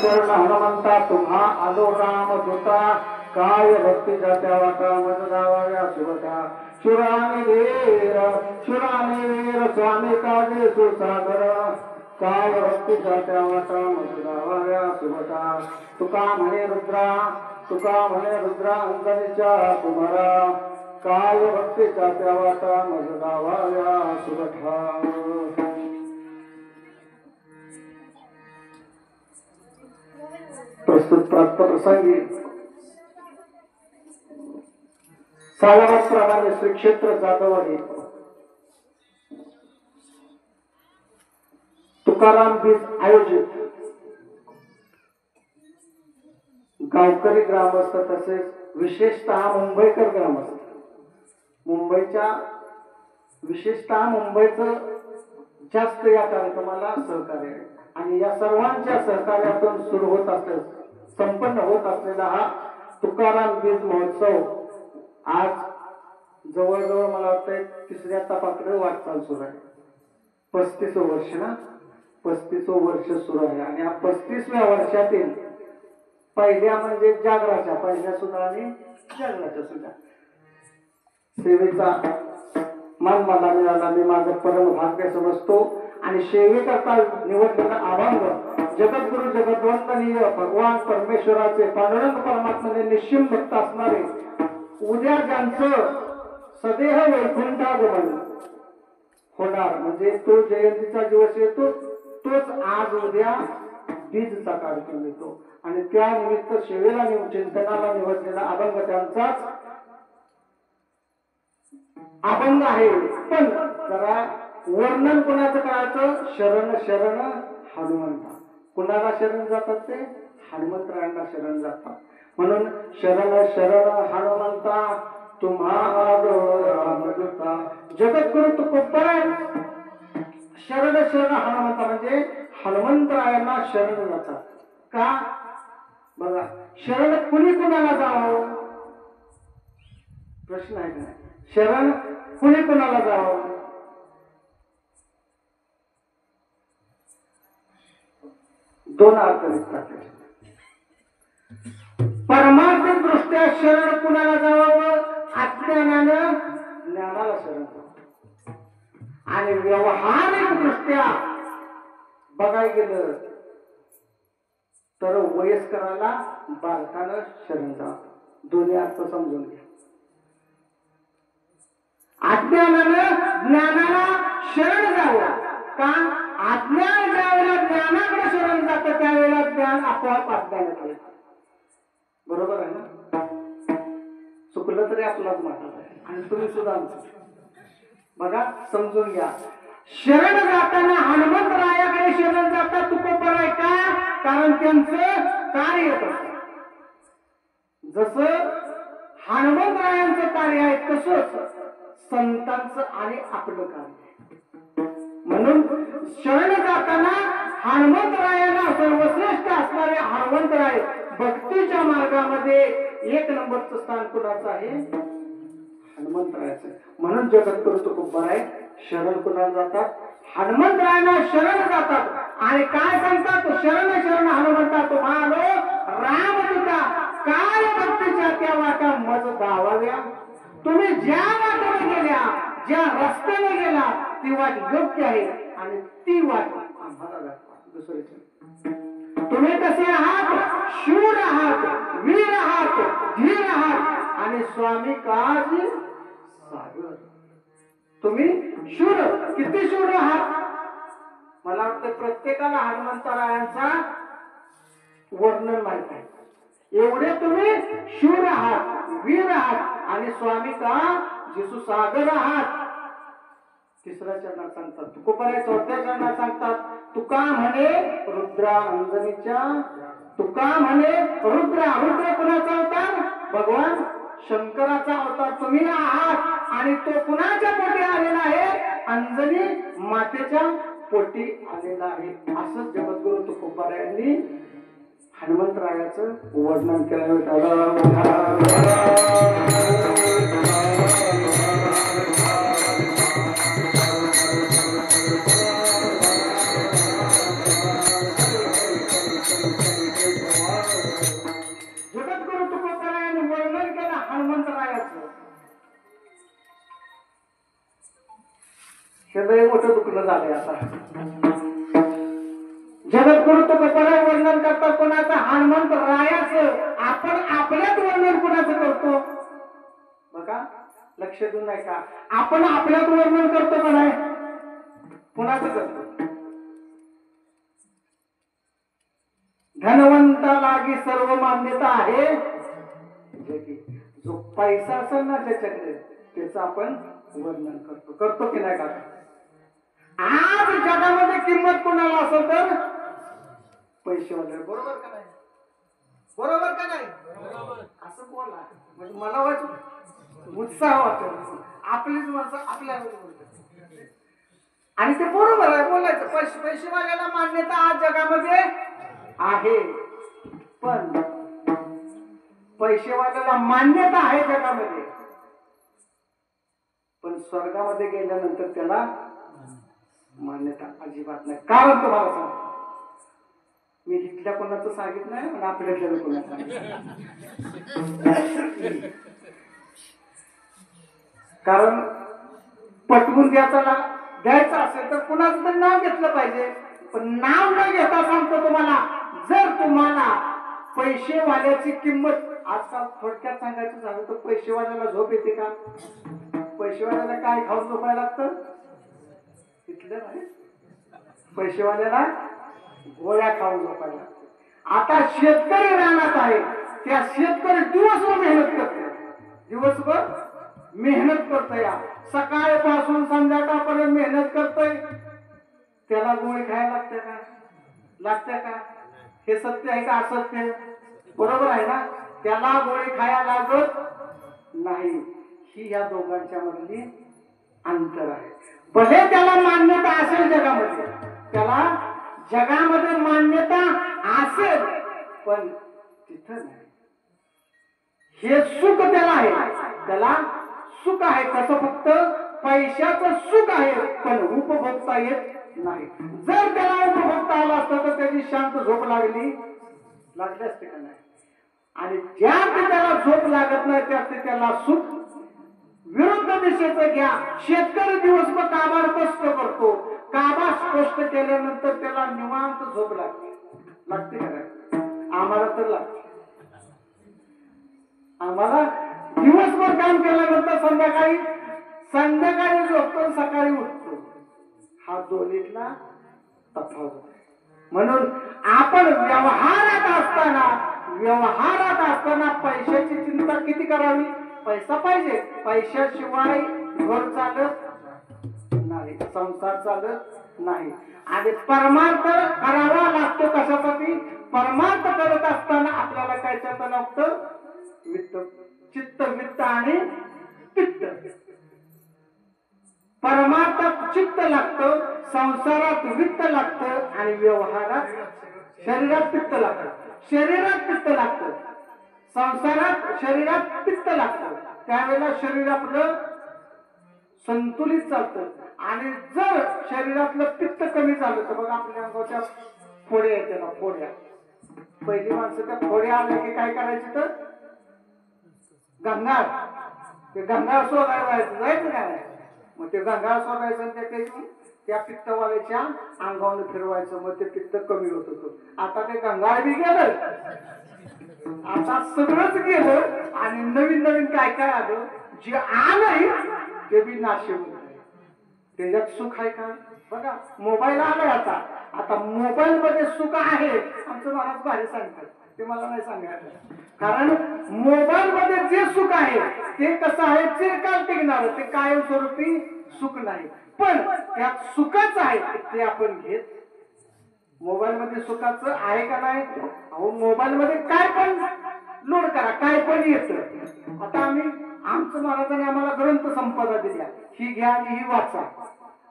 शरण हनुमंता तुम्हा आलो राम दूता काय भक्ती जात्या वाटा मज गावाव्या सुभता शुराने वीर स्वामी काजे सुसागर काय भक्ती जात्या वाटा मज गावाव्या सुभता तुका म्हणे रुद्रा अंतरीच्या तुम्हारा काय भक्ती जात्या वाटा मज गावाव्या सुभता. प्रस्तुत प्राप्त प्रसंगी सालावाप्रमाणे श्री क्षेत्र जाधववाडी तुकाराम बीज आयोजित गावकरी ग्रामस्थ तसेच विशेषतः मुंबईकर ग्रामस्थ मुंबईच्या विशेषतः मुंबईचं जास्त या कार्यक्रमाला सहकार्य आहे आणि या सर्वांच्या सहकार्यातून सुरू होत असलेला संपन्न होत असलेला हा तुकाराम बीज महोत्सव आज जवळजवळ मला वाटतं तिसऱ्या तपाकडे वाटचाल सुरू आहे. 35वं वर्ष ना 35वं वर्ष सुरू आहे आणि या 35व्या वर्षातील पहिल्या म्हणजे जागराच्या पहिल्या सुद्धा आणि जागराच्या सुद्धा सेवेचा मान मला मिळाला. मी माझं परम भाग्य समजतो आणि सेवेकरता निवडलेला अभंग जगद्गुरु जगद्वंदनीय भगवान परमेश्वराचे पांडुरंग परमात्म्याने निश्चिम भक्त असणारे उद्या ज्यांचं सदेह वैकुंठागमन होणार म्हणजे तो जयंतीचा दिवस येतो तोच आज उद्या बीजचा कार्यक्रम येतो आणि त्या निमित्त सेवेला चिंतनाला निवडलेला अभंग त्यांचाच अभंग आहे. पण जरा वर्णन कोणाचं करायचं शरण शरण हनुमंता कुणाला शरण जातात ते हनुमंतरायांना शरण जातात म्हणून शरण शरण हनुमंता तुम्हा रामदूता जगद्गुरु तुकोबर शरण शरण हनुमंता म्हणजे हनुमंतरायांना शरण जातात का बघा शरण कुणी कुणाला जावं प्रश्न आहे का शरण कुणी कुणाला जावं दोन अर्थ निघतात. परमार्थिक दृष्ट्या शरण कुणाला जावं अज्ञानानं ज्ञानाला शरण जावं आणि व्यवहारिक दृष्ट्या बघायला गेलं तर वयस्कराला बालकानं शरण जावं. दोन्ही अर्थ समजून घ्या. अज्ञानानं ज्ञानाला शरण जावं का अज्ञान ज्यावेळेला ज्ञानाकडे शरण जातं त्यावेळेला ज्ञान आपोआप अज्ञानात येतं. बरोबर आहे ना चुकलं तरी आपलाच माता आहे आणि तुम्ही सुद्धा बघा समजून घ्या. शरण जाताना हनुमंतरायाकडे शरण जातात तुकोबर आहे का कारण त्यांचं कार्य असतं. जसं हनुमंतरायांचं कार्य आहे तसंच संतांचं आणि आपलं कार्य म्हणून शरण जाताना हनुमंतरायांना सर्वश्रेष्ठ असणारे हनुमंतराय भक्तीच्या मार्गामध्ये एक नंबरचं स्थान कुणाचं आहे हनुमंतरायाचं. म्हणून जगद्गुरु तुकोबर आहे शरण कुणाला जातात हनुमंतरायांना शरण जातात आणि काय सांगतात शरण शरण हनुमंता तुम्हाला रामदूता काय भक्तीच्या त्या वाटा मज गावाव्या. तुम्ही ज्या वाटेने गेल्या ज्या रस्त्याने गेला ती वाट योग्य आहे आणि ती वाट आम्हाला दाखवा. दुसरे तुम्ही कसे आहात शूर आहात वीर आहात धीर आहात आणि स्वामी काज सागर. तुम्ही शूर किती शूर आहात मला वाटतं प्रत्येकाला हनुमंतरायांचा वर्णन माहित आहे. एवढे तुम्ही शूर आहात वीर आहात आणि स्वामी का जिसू सागर आहात. तिसऱ्या चरणात सांगतात तुकोबर चौथ्या चरणात सांगतात तुका म्हणे रुद्रा अंजनीच्या तुका म्हणे रुद्रा रुद्र कुणाचा अवतार भगवान शंकराचा अवतार तुम्ही आहात आणि तो कुणाच्या पोटी आलेला आहे अंजनी मातेच्या पोटी आलेला आहे. असं जगद्गुरु तुकोबर यांनी हनुमंतरायाचं वर्णन केलं. हे मोठं दुखणं झालंय आता. जगद्गुरु तुकोबराय वर्णन करतात कोणाचं? हनुमंत रायाचं. आपण आपल्यात वर्णन कोणाचं करतो बघा, लक्ष देऊन नाही का? आपण आपल्यात वर्णन करतो का नाही? कोणाचं करतो? धनवंता लागी सर्व मान्यता आहे. जो पैसा असेल ना त्याच्याकडे त्याचं आपण वर्णन करतो की नाही का? आज जगामध्ये किंमत कोणाला असेल तर पैसेवाले. बरोबर का नाही? बरोबर का नाही? असं बोला म्हणजे मला वाटत उत्साह वाटतो. आपलीच माणसं आपल्याला बोलतात आणि ते बरोबर आहे बोलायचं. पैसेवाल्याला मान्यता आज जगामध्ये आहे, पण पैसेवाल्याला मान्यता आहे जगामध्ये, पण स्वर्गामध्ये गेल्यानंतर त्याला मान्यता अजिबात नाही. कारण तुम्हाला सांगतो, मी इथल्या कोणाचं सांगितलं नाही पण आपल्यातल्या कोणाचं सांगितलं. कारण पटवून द्यायचं असेल तर कुणाचं तरी नाव घेतलं पाहिजे. पण नाव न घेता सांगतो तुम्हाला, जर तुम्हाला पैसेवाल्याची किंमत आजकाल थोडक्यात सांगायचं झालं तर पैसेवाल्याला झोप येते का? पैसेवाल्याला काय खाऊन झोपायला लागतं? इथलं नाही, पैसेवाल्याला गोळ्या खाऊन झोपायला लागतं. आता शेतकरी रानात आहे, त्या शेतकरी दिवसभर मेहनत करते, दिवसभर मेहनत करतोय, सकाळपासून संध्याकाळपर्यंत मेहनत करतोय. त्याला गोळी खायला लागते का? हे सत्य आहे का असत्य? बरोबर आहे ना? त्याला गोळी खायला लागत नाही. ही या दोघांच्या मधली अंतर आहे. भले त्याला मान्यता असेल जगामध्ये, त्याला जगामध्ये मान्यता असेल, पण तिथं नाही. हे सुख त्याला आहे, त्याला सुख आहे. कसं? फक्त पैशाचं सुख आहे, पण उपभोगता येत नाही. जर त्याला उपभोगता आला असता तर त्याची शांत झोप लागली असते का नाही? आणि ज्या त्याला झोप लागत नाही त्याला सुख विरुद्ध दिशेचं घ्या. शेतकरी दिवसभर काबाड कष्ट करतो, काबा स्पष्ट केल्यानंतर त्याला निवांत झोप लागते का नाही? आम्हाला तर लागते. आम्हाला दिवसभर काम केल्यानंतर संध्याकाळी झोपतो, सकाळी उठतो. हा दोन्हीतला तफावत आहे. म्हणून आपण व्यवहारात असताना पैशाची चिंता किती करावी? पैसा पाहिजे, पैशाशिवाय घर चालत नाही, संसार चालत नाही. आणि परमार्थ करावा लागतो. कशासाठी? परमार्थ करत असताना आपल्याला काय चालतं लागतं? चित्त, वित्त आणि पित्त. परमार्थात चित्त लागतं, संसारात वित्त लागतं आणि व्यवहारात शरीरात पित्त लागतं. शरीरात पित्त लागतं, संसारात शरीरात पित्त लागतं. त्यावेळेला शरीर आपलं संतुलित चालतं. आणि जर शरीरातलं पित्त कमी झालं तर बघा आपल्या अंगाच्या फोड्या येते ना, फोड्या. पहिली माणसं त्या फोड्या आल्या की काय करायचं? तर गंगाळ, ते गंगाळ शोधायला जायचं काय? मग ते गंगाळ शोधायचं, त्या पित्तवाल्याच्या अंगावर फिरवायचं, मग ते पित्त कमी होत होतं. आता ते गंगाळ बी गेलं, आता सगळंच गेलं आणि नवीन नवीन काय काय आलं. जे आलंय ते बी नाश होत. त्याच्यात सुख आहे का? बघा मोबाईल आलाय आता मोबाईल मध्ये सुख आहे. आमचं महाराज भारी सांगतात, ते मला नाही सांगायचं. कारण मोबाईल मध्ये जे सुख आहे ते कसं आहे? चिरकाल टिकणार, ते कायमस्वरूपी सुख नाही. पण त्यात सुखच आहे ते आपण घेत. मोबाईल मध्ये सुखाचं आहे का नाही? अहो मोबाईल मध्ये काय पण लोड करा, काय पण येतं. आता आमचं महाराजांनी आम्हाला ग्रंथ संपदा दिल्या, ही घ्या आणि ही वाचा.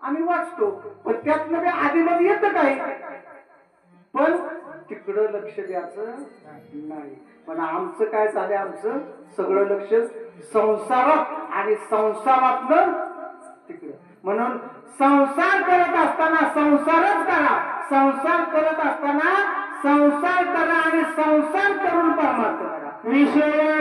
आम्ही वाचतो, पण त्यातनं बी आधी मध्ये येतं काय? पण तिकडं लक्ष द्यायचं नाही. पण आमचं काय झालंय? आमचं सगळं लक्ष संसारात आणि संसारातलं तिकडं. म्हणून संसार करत असताना संसारच करा, संसार करत असताना संसार करा आणि संसार करून परमार्थ करा. विषय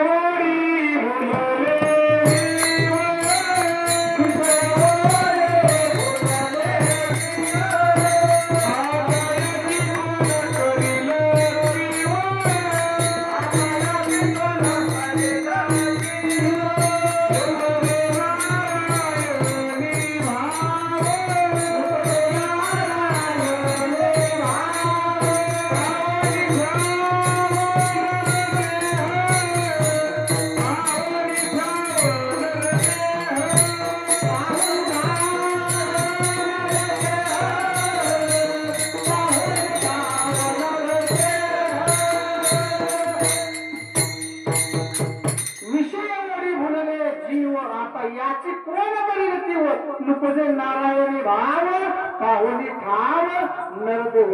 तुझे नारायणी भाव पाहुनी ठाव नरदेव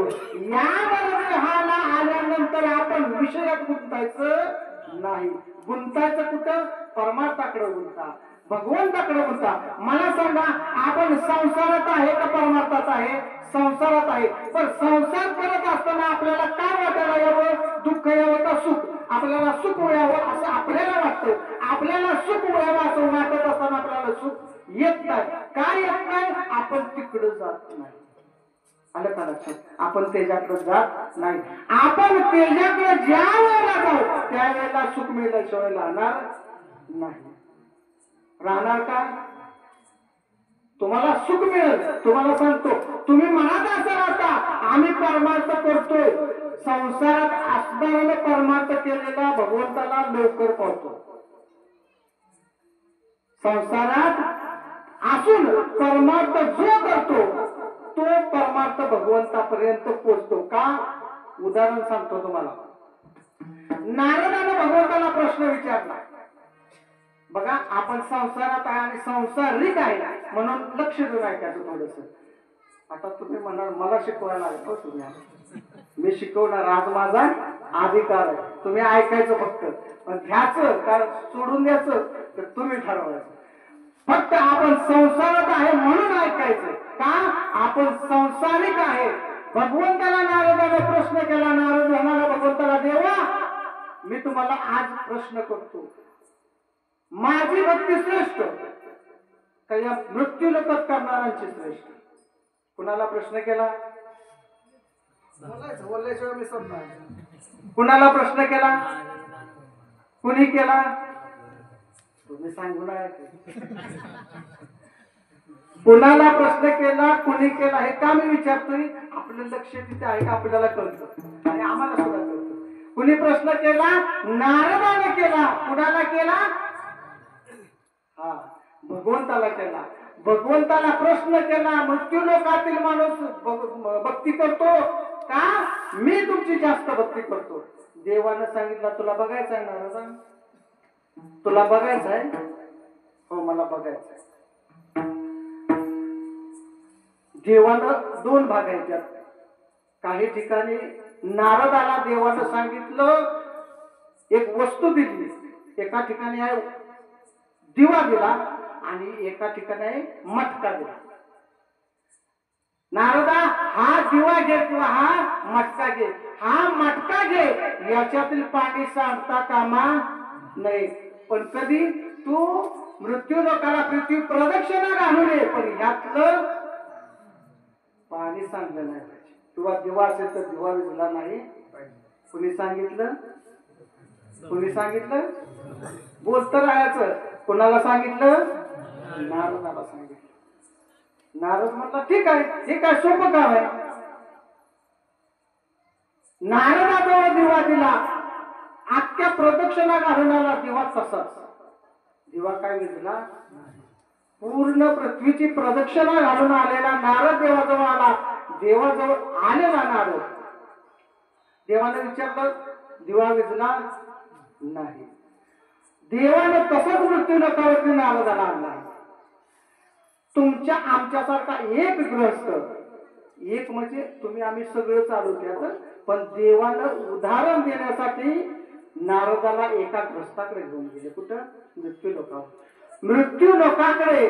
या नरदेहाला आल्यानंतर आपण विषयात गुंतायचं नाही. गुंतायचं कुठं? परमार्थाकडे गुंता, भगवंताकडे गुंता. मला सांगा, आपण संसारात आहे का परमार्थात आहे? संसारात आहे. पण संसार करत असताना आपल्याला काय वाटायला यावं? दुःख यावं का सुख? आपल्याला सुख मिळावं असं आपल्याला वाटतं. आपल्याला सुख मिळावं असं वाटत असताना आपल्याला सुख येत नाही. काय येत नाही? आपण तिकडे जात नाही. आलं का लक्षात? आपण त्याच्याकडे जात नाही. आपण त्याच्याकडे ज्या वेळेला जाऊ त्यावेळेला सुख मिळल्याशिवाय राहणार नाही. राहणार का? तुम्हाला सुख मिळेल. तुम्हाला सांगतो, तुम्ही म्हणत असं राहता आम्ही परमार्थ करतोय. संसारात असणाऱ्याने परमार्थ केलेला भगवंताला लवकर पावतो. संसारात असून परमार्थ जो करतो तो परमार्थ भगवंतापर्यंत पोहोचतो. का? उदाहरण सांगतो तुम्हाला. नारदाने भगवंताला प्रश्न विचारला. बघा, आपण संसारात आहे आणि संसारिक आहे म्हणून लक्ष देऊन ऐकायचं थोडस. आता तुम्ही म्हणाल मला शिकवायला ऐकतो तुम्ही, मी शिकवणार, आज माझा अधिकार आहे. तुम्ही ऐकायचं फक्त, पण घ्यायचं का सोडून द्यायचं तर तुम्ही ठरवायचं. फक्त आपण संसारात आहे म्हणून ऐकायचं. का? आपण संसारिक आहे. भगवंताला नारदाने प्रश्न केला. नारद म्हणाला भगवंताला, देवा मी तुम्हाला आज प्रश्न करतो, माझी भक्ती श्रेष्ठ का या मृत्यू लोकात करणाऱ्यांची श्रेष्ठ? कुणाला प्रश्न केला? बोलायशिवाय मी समजा. कुणाला प्रश्न केला? कुणी केला? तुम्ही सांगू नये. कुणाला प्रश्न केला, कुणी केला हे का मी विचारतोय? आपलं लक्ष तिथे आहे का आपल्याला कळतं आणि आम्हाला सुद्धा कळतं. कुणी प्रश्न केला? नारदाने केला. कुणाला केला? हा, भगवंताला केला. भगवंताला प्रश्न केला, मृत्यू लोकातील माणूस भक्ती करतो का? मी तुमची जास्त भक्ती करतो. देवानं सांगितलं तुला बघायचं आहे नारदा? तुला बघायचं आहे? हो, मला बघायचं आहे. देवानं दोन भाग आहेत त्यात. काही ठिकाणी नारदाला देवानं सांगितलं, एक वस्तू दिली. एका ठिकाणी आहे दिवा दिला आणि एका ठिकाणी आहे मटका दिला. नारदा, हा दिवा घे किंवा हा मटका घे. हा मटका घे, याच्यातील पाणी सांडता कामा नाही. पण कधी तू मृत्यू लोकाला पृथ्वी प्रदक्षिणा घालू नये, पण ह्यातलं पाणी सांडलं नाही पाहिजे. किंवा दिवा असेल तर दिवा विजला नाही. कुणी सांगितलं? कुणी सांगितलं? बोलत राहायचं. कुणाला सांगितलं? नारदाला सांगितलं. नारद म्हटला ठीक आहे, हे काय सोपं काम आहे. नारदाजवळ दिवा दिला, अख्ख्या प्रदक्षिणा घालण्याला दिवा तसाच. दिवा काय विजला? पूर्ण पृथ्वीची प्रदक्षिणा घालून आलेला नारद देवाजवळ आला. देवाजवळ आलेला नारद देवाने विचारलं, दिवा विजला नाही. देवाने तसंच मृत्यू लोकावरती नारदाला आणला. तुमच्या आमच्यासारखा एक ग्रस्त, एक म्हणजे तुम्ही आम्ही सगळं चालू केलं, पण देवानं उदाहरण देण्यासाठी नारदाला एका ग्रस्ताकडे घेऊन गेले. कुठं? मृत्यू लोकावर. मृत्यू लोकाकडे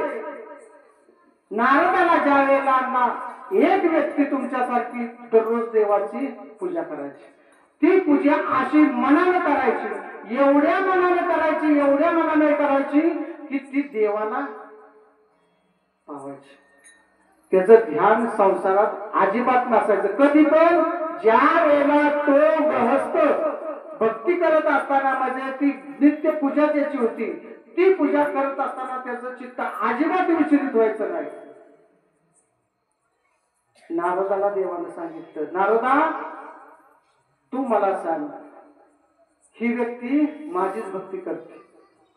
नारदाला ज्या वेळेला आणला, एक व्यक्ती तुमच्यासारखी दररोज देवाची पूजा करायची. ती पूजा अशी मनाने करायची, एवढ्या मनाने करायची, एवढ्या मनाने करायची की ती देवाला पावायची. त्याचं ध्यान संसारात अजिबात नसायचं. कधी पण ज्या वेळेला तो गृहस्थ भक्ती करत असताना, म्हणजे ती नित्य पूजा त्याची होती, ती पूजा करत असताना त्याचं चित्त अजिबात विचलित व्हायचं नाही. नारदाला देवानं सांगितलं, नारदा तू मला सांग, ही व्यक्ती माझीच भक्ती करते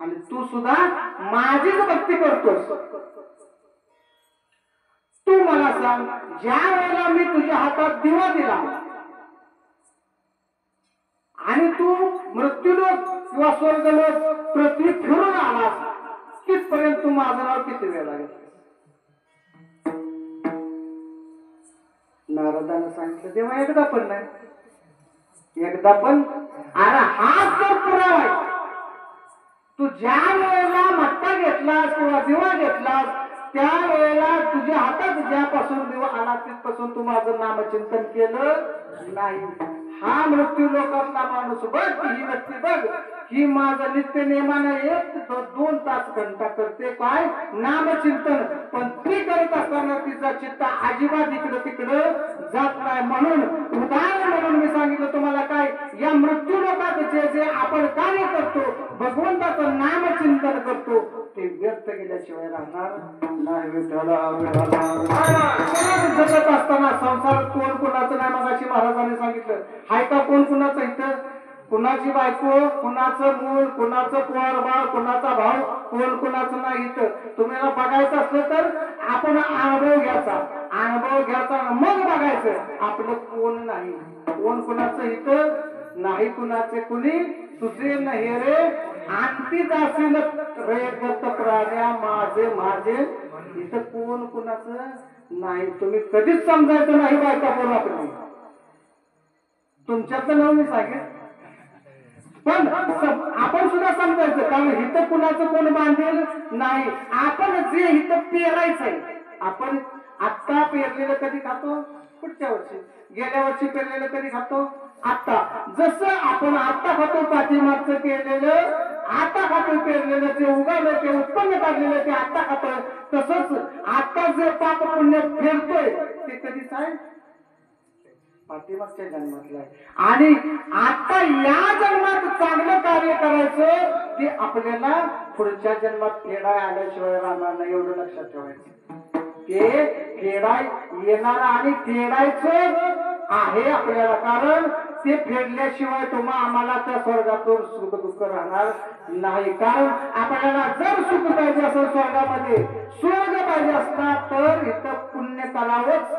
आणि तू सुद्धा माझीच भक्ती करतोस. तू मला सांग, ज्या वेळेला मी तुझ्या हातात दिवा दिला आणि तू मृत्यूलोक किंवा स्वर्गलोक पृथ्वी फिरून आलास, तिथपर्यंत तू माझं नाव किती वेळा घेतलं? महाराजांना सांगितलं तेव्हा एकदा पण नाही, एकदा पण. अरे हाच तर पुरावा आहे. तू ज्या वेळेला मट्टा घेतलास किंवा दिवा घेतलास त्या वेळेला तुझ्या हातात ज्यापासून दिवा आला तिथपासून तू माझं नामचिंतन केलं नाही. हा मृत्यू लोकातला माणूस बघ, ही व्यक्ती बघ, ही माझं नित्य नेमानं 1-2 तास घंटा करते काय नामचिंतन, पण ती करत असताना तिचा चित्त अजिबात इकडं तिकडं जात नाही. म्हणून उदाहरण म्हणून मी सांगितलं तुम्हाला काय, या मृत्यू लोकात जे जे आपण कार्य करतो, भगवंताचं नामचिंतन करतो, ते व्यक्त केल्याशिवाय राहणार नाही. जगत असताना संसार कोण कोणाचं नाही. मगाशी महाराजांनी सांगितलं हाय का कोण कुणाचं इथं, कुणाची बायको, कुणाचं मूल, कुणाचं पोर बाळ, कुणाचा भाऊ, कोण कुणाचं नाही इथं. तुम्हाला बघायचं असलं तर आपण अनुभव घ्यायचा मग बघायचं आपलं कोण नाही, कोण कुणाचं इथं नाही, कुणाचे कुणी तुझे नाही रे आणती जाशील रे दत्त प्राण्या माझे माझे, इथं कोण कुणाचं नाही. तुम्ही कधीच समजायचं नाही बायका कोण आपली, तुमच्यातलं नाव मी सांगेन, पण आपण सुद्धा समजायचं कारण इथं कुणाचं कोण बांधेल नाही. आपण जे इथं पेरायचंय, आपण आत्ता पेरलेलं कधी खातो, पुढच्या वर्षी, गेल्या वर्षी पेरलेलं कधी खातो, आता. जसं आपण आता खातो पाठीमागचं केलेलं, आता खातो पेरलेलं, जे उगालं ते उत्पन्न काढलेलं ते आता खातो, तसंच आता जे पाप पुण्य फेरतोय ते कधीच आहे पाठीमागच्या जन्मातलं आहे. आणि आता या जन्मात चांगलं कार्य करायचं ते आपल्याला पुढच्या जन्मात फेडाय आल्याशिवाय राहणार नाही, एवढं लक्षात ठेवायचं. ते फेडाय येणार आणि फेडायचं आहे आपल्याला, कारण ते फेडल्याशिवाय तुम्हा आम्हाला त्या स्वर्गातून सुख दुःख राहणार नाही. कारण आपल्याला जर सुख पाहिजे असेल, स्वर्गामध्ये स्वर्ग पाहिजे असता तर इथं पुण्य करावंच.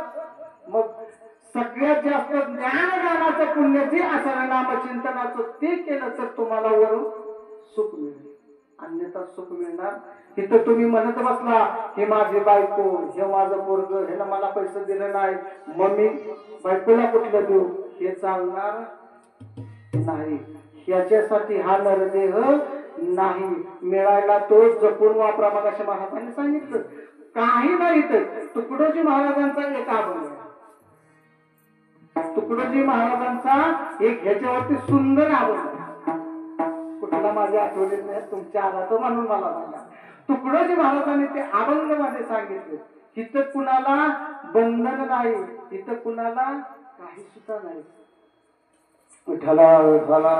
मग सगळ्यात जास्त ज्ञानदानाचं पुण्य जे असेल नामचिंतनाचं ते केलं तर तुम्हाला वरून सुख मिळेल, अन्यथा सुख मिळणार. तिथं तुम्ही म्हणत बसला हे माझी बायको, हे माझं पोरग, हे मला पैसे दिले नाही, मम्मी बायकोला कुठलं देऊ, हे चालणार नाही. ह्याच्यासाठी हा नरदेह नाही मिळायला, तो जपून वापरा. मग अशा महाराजांनी सांगितलं काही नाही. तर तुकडोजी महाराजांचा एक अभंग, तुकडोजी महाराजांचा एक ह्याच्यावरती सुंदर अभंग, कुठला माझ्या आठवणीत नाही, तुमच्या आला तो म्हणून मला सांगा. तुकडोजी महाराजांनी ते अभंग मध्ये सांगितले, इथं कुणाला बंधन नाही, इथं कुणाला काही सुद्धा नाही. विठ्ठला विठ्ठला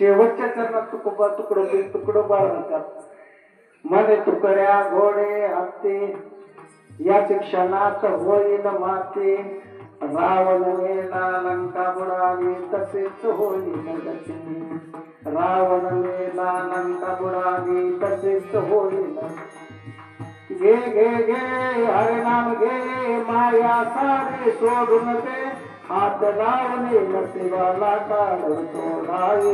शेवटच्या चरणात तुकोबा तुकडोबा म्हणतात. म्हणे तुकड्या घोडे हत्ती या क्षणात होईल माती. रावण मेला लंका बुडाली तसेच होईल गती. रावण मेला लंका बुडाली तसेच होईल. घे घे घे हरिनाम घे माया सारे सोडून दे. हात लावणे नशिबाला काढतो ढाई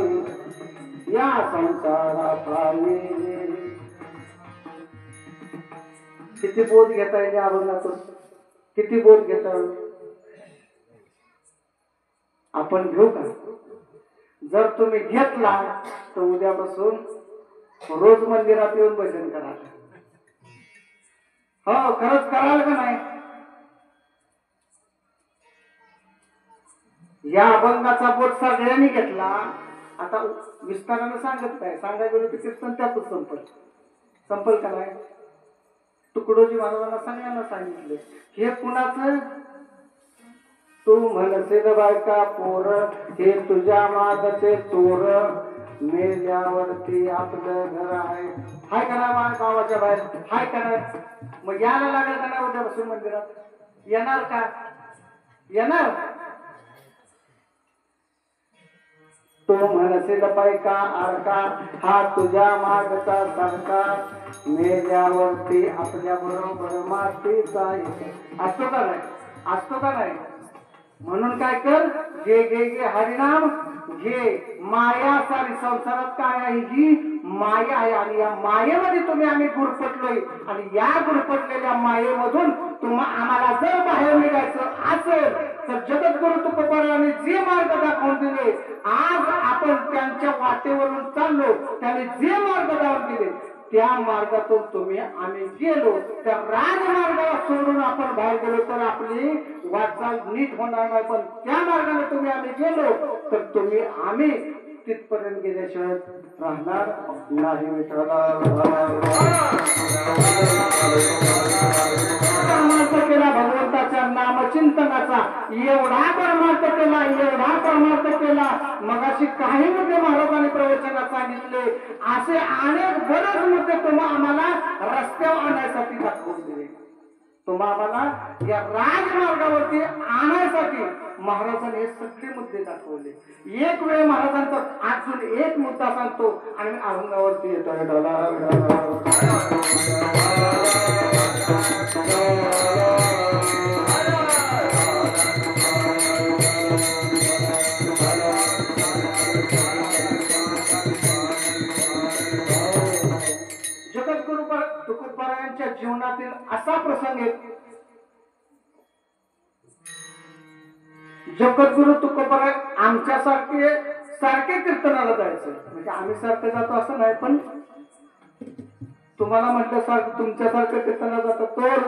या संसारात आई. किती बोध घेता येईल अभंगातून, किती बोध घेता येईल आपण घेऊ का? जर तुम्ही घेतला तर उद्यापासून रोज मंदिरात येऊन भजन करा. हो खरंच कराल का नाही? या अभंगाचा बोध सगळ्यांनी घेतला. आता विस्तारानं सांगत काय सांगायला गेलो कीर्तन त्यातच संपल का नाही? तुकडोजी महाराजांना सगळ्यांना सांगितले हे कुणाचं? तू म्हणशील बायका पोर हे तुझ्या मागचे चोर. मेल्यावरती आपलं घर आहे. हाय का नाही गावाच्या बाहेर? हाय का नाही? मग यायला लागेल का नाही उद्यापासून मंदिरात? येणार का? येणार? तो म्हणशील बायका आरका हा तुझ्या मागचा सारखा. मेल्यावरती आपल्या बरोबर मातीचा असतो का नाही? असतो का नाही? म्हणून काय कर, घे घे घे हरिनाम घे. माया सारी संसारात काय आहे? ही माया आहे. आणि या मायेमध्ये तुम्ही आम्ही गुरफटलोय. आणि या गुरफटलेल्या मायेमधून आम्हाला जर बाहेर निघायचं असेल तर जगद्गुरु तुकोबारायांनी जे मार्ग दाखवून दिले, आज आपण त्यांच्या वाटेवरून चाललो. त्यांनी जे मार्ग दाखवून दिले त्या मार्गातून तुम्ही आम्ही गेलो. त्या राजमार्गाला सोडून आपण बाहेर गेलो तर आपली वाटचाल नीट होणार नाही. पण त्या मार्गाने तुम्ही आम्ही गेलो तर तुम्ही आम्ही तिथपर्यंत गेल्याशिवाय राहणार नाही. परमार्थ केला भगवंताच्या नामचिंतनाचा. एवढा परमार्थ केला, एवढा परमार्थ केला. मगाशी काही मुद्दे महाराजांनी प्रवचनात सांगितले. असे अनेक बरेच मुद्दे तुम्हा आम्हाला रस्त्यावर आणण्यासाठी दाखवून दिले. तुम्हा आम्हाला या राजमार्गावरती आणण्यासाठी महाराजांनी हे सगळे मुद्दे दाखवले. एक वेळ महाराजांचा अजून एक मुद्दा सांगतो आणि मी अभंगावरती येतो. जगद्गुरु तुकोबारायांच्या जीवनातील असा प्रसंग आहे. जगद्गुरु तुकोबाराय आमच्यासारखे सारखे कीर्तनाला जायचं. म्हणजे आम्ही सारखं जातो असं नाही, पण तुम्हाला म्हटलं सारखं तुमच्यासारखं कीर्तनाला जातं तर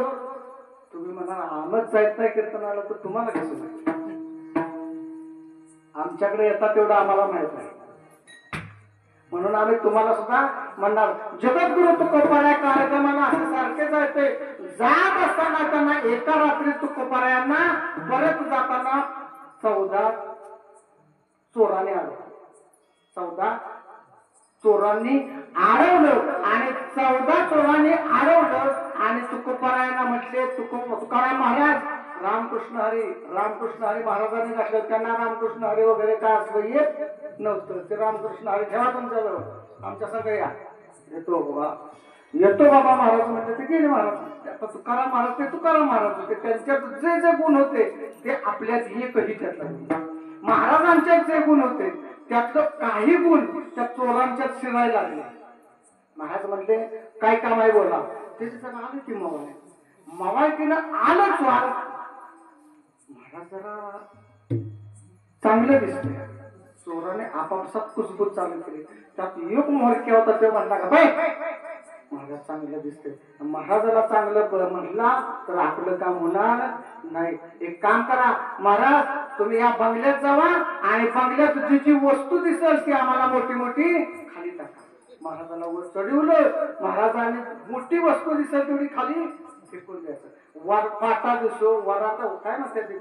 तुम्ही म्हणा आमच जायचं नाही कीर्तनाला तर तुम्हाला कसं माहिती? आमच्याकडे येतात तेवढं आम्हाला माहित आहे. म्हणून आम्ही तुम्हाला सुद्धा म्हणणार जगद्गुरु तुकोबाराय कार्यक्रमाला असं सारखे जायचे. जात असताना त्यांना एका रात्री तुकोबारायांना परत जाताना 14 चोराने आलं. 14 चोरांनी अडवलं आणि 14 चोरांनी अडवलं आणि तुकोबारायांना म्हटले तुकाराम महाराज रामकृष्ण हरी महाराजांनी घातलं. त्यांना रामकृष्ण हरी वगैरे काय असं येत नव्हतं. ते रामकृष्ण हरी ठेवा तुमच्याजवळ, आमच्या संग या. येतो बाबा महाराज म्हणजे ते गेले महाराज. आता तुकाराम महाराज ते तुकाराम महाराज होते. त्यांच्यात जे जे गुण होते ते आपल्यात एकही त्यातला. महाराजांच्यात जे गुण होते त्यातलं काही गुण त्या चोरांच्यात शिरायला लागले. महाराज म्हणले काय काम आहे बोला. ते आलं की मवाळकीनं आलं स्वार. महाराज जरा चांगलं दिसतंय. चोराने आपापसात कुसबूस चालू केली. त्यात एक मोहरक्या होता ते म्हणला का बाय महाराज चांगलं दिसतंय. महाराजाला चांगलं म्हणला तर आपलं काम होणार नाही. एक काम करा महाराज तुम्ही या बंगल्यात जावा आणि बंगल्यात जी जी वस्तू दिसेल ती आम्हाला मोठी मोठी खाली टाका. महाराजाला वर चढवलं. महाराजांनी मोठी वस्तू दिसेल तेवढी खाली फेकून द्यायचं. वर पाटा दिसो वराचा काय म्हणतात ते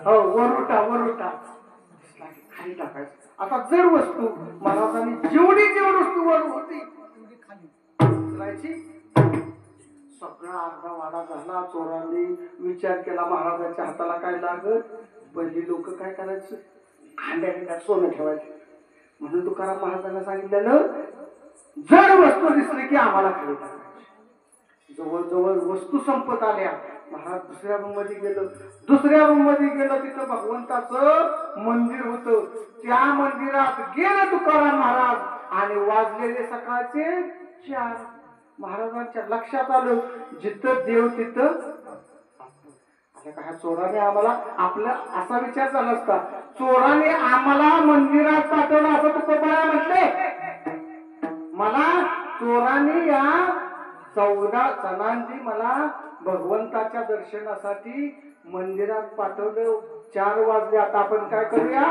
हो वरुटा खाली टाकायचं. आता जड वस्तू महाराजांनी जेवढी वस्तू वर होती तेवढी खाली उचलायची. सगळा अर्धा वाडा झाला. चोरांनी विचार केला महाराजांच्या हाताला काय लागत. पहिली लोक काय करायचं, खांद्यात सोनं ठेवायचे. म्हणून तुकाराम महाराजांना सांगितलेलं जड वस्तू दिसली की आम्हाला खाली टाकायची. जवळजवळ वस्तू संपत आल्या. महाराज दुसऱ्या रूम मध्ये गेलं. दुसऱ्या रूम मध्ये गेलं, तिथं भगवंताचं मंदिर होतं. त्या मंदिरात गेले तुकाराम महाराज आणि वाजलेले सकाळचे 4. महाराजांच्या लक्षात आलं जिथं देव तिथं. आता काय चोराने आम्हाला, आपला असा विचार झाला असता, चोराने आम्हाला मंदिरात पाठवलं असं तुकोबराय म्हटले. मला चोराने या 14 जणांनी मला भगवंताच्या दर्शनासाठी मंदिरात पाठवलं. 4 वाजले. आता आपण काय करूया,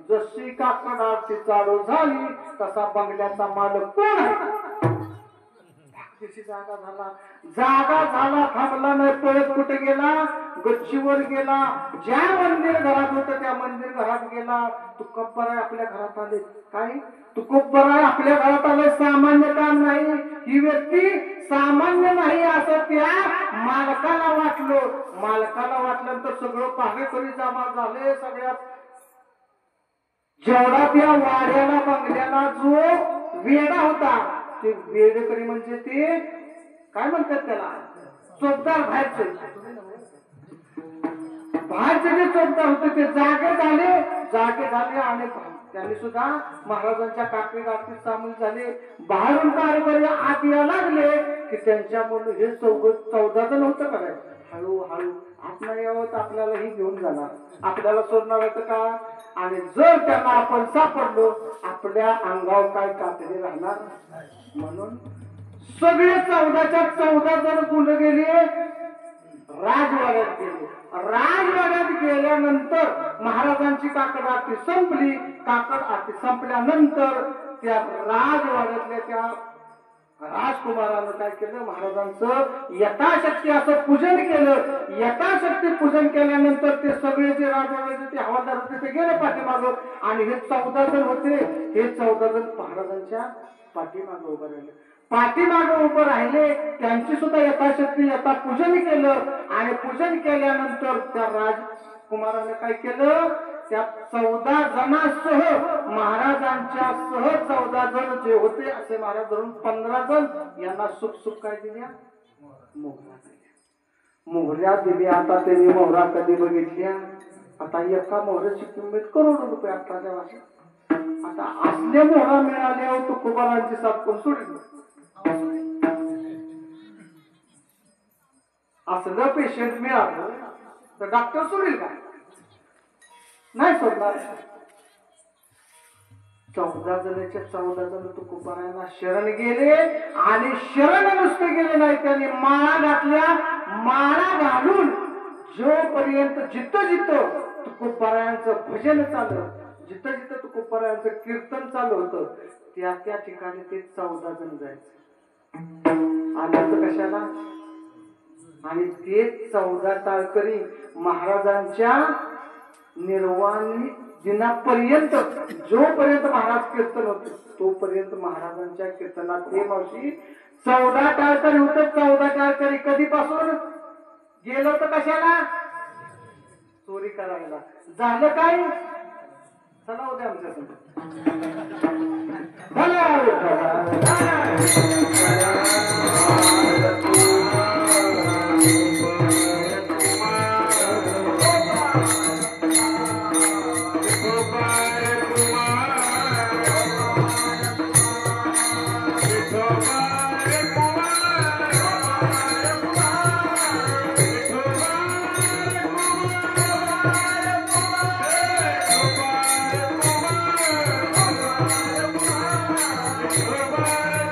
जशी काकड आरती चालू झाली तसा बंगल्याचा मालक कोण आहे जागा झाला. थांबला नाही, पळत कुठे गेला, गच्चीवर गेला. ज्या मंदिर घरात होत त्या मंदिर घरात गेला. तुकोबराय आपल्या घरात आले. काय तुकोबराय आपल्या घरात आले, सामान्य काम नाही. ही व्यक्ती सामान्य नाही असं त्या मालकाला वाटलं. मालकाला वाटल्यानंतर सगळं पहारेकरी जमा झाले. सगळ्या जेवढा त्या वाड्याला बंगल्याला जो वेडा होता, ते वेडेकरी म्हणजे ते काय म्हणतात त्याला, चोपदार. बाहेरचे जे चोपदार होते ते जागे झाले आणि त्यांनी सुद्धा महाराजांच्या काकडीत आरतीत सामील झाले. बाहेरून कार्यकरी आत यायला लागले की त्यांच्यामुळे हे 14 जण होतं का, हळूहळू आत नाही यावं तर आपल्यालाही घेऊन जाणार, आपल्याला सोडणार होतं का. आणि जर त्यांना आपण सापडलो आपल्या अंगावर काय कातडी राहणार. म्हणून सगळे 14च्या 14 जण कुठे गेले, राजवाड्यात गेले. राजवाड्यात गेल्यानंतर महाराजांची काकड आरती संपली. काकड आरती संपल्यानंतर त्या राजवाड्यातल्या त्या राजकुमारानं काय केलं, महाराजांचं यथाशक्ती असं पूजन केलं. यथाशक्ती पूजन केल्यानंतर ते सगळे जे राजवाड्याचे ते हवालदार होते ते गेले पाठीमागं. आणि हे 14 जण होते, हे 14 जण महाराजांच्या पाठीमागं उभं राहिले. पाठीमागं उभं राहिले, त्यांची सुद्धा यथाशक्ती यथा पूजन केलं. आणि पूजन केल्यानंतर त्या राजकुमाराने काय केलं, त्या 14 जणांसह महाराजांच्या सह 14 जण जे होते असे महाराज धरून 15 जण यांना सुख काय दिल्या, मोहऱ्या दिल्या. आता त्यांनी मोहरा कधी बघितल्या, आता एका मोहऱ्याची किंमत करोडो रुपये आताच्या भाषेत. आता असल्या मोहरा मिळाल्यावर तुकोबारांची साथ कोण सोडली. असलं पेशंट मिळालं तर डॉक्टर सोडेल का, नाही सोडणार. 14 जणांच्या 14 जण तुकोबारायांना शरण गेले. आणि शरण नुसते गेले नाही, त्यांनी माळा घातल्या. माळा घालून जोपर्यंत जिथं तुकोबारायांचं भजन चाललं, जिथं तुकोबारायांचं कीर्तन चालू होतं, त्या ठिकाणी ते 14 जण जायचे. आल्याचं कशाला. आणि ते 14 टाळकरी महाराजांच्या निर्वाणी दिनापर्यंत, जोपर्यंत महाराज कीर्तन होते तोपर्यंत महाराजांच्या कीर्तनात ते मावशी 14 टाळकरी होत. 14 टाळकरी कधीपासून गेलो तर कशाला, चोरी करायला. झालं काय, चला उद्या आमच्या संग गोपाळ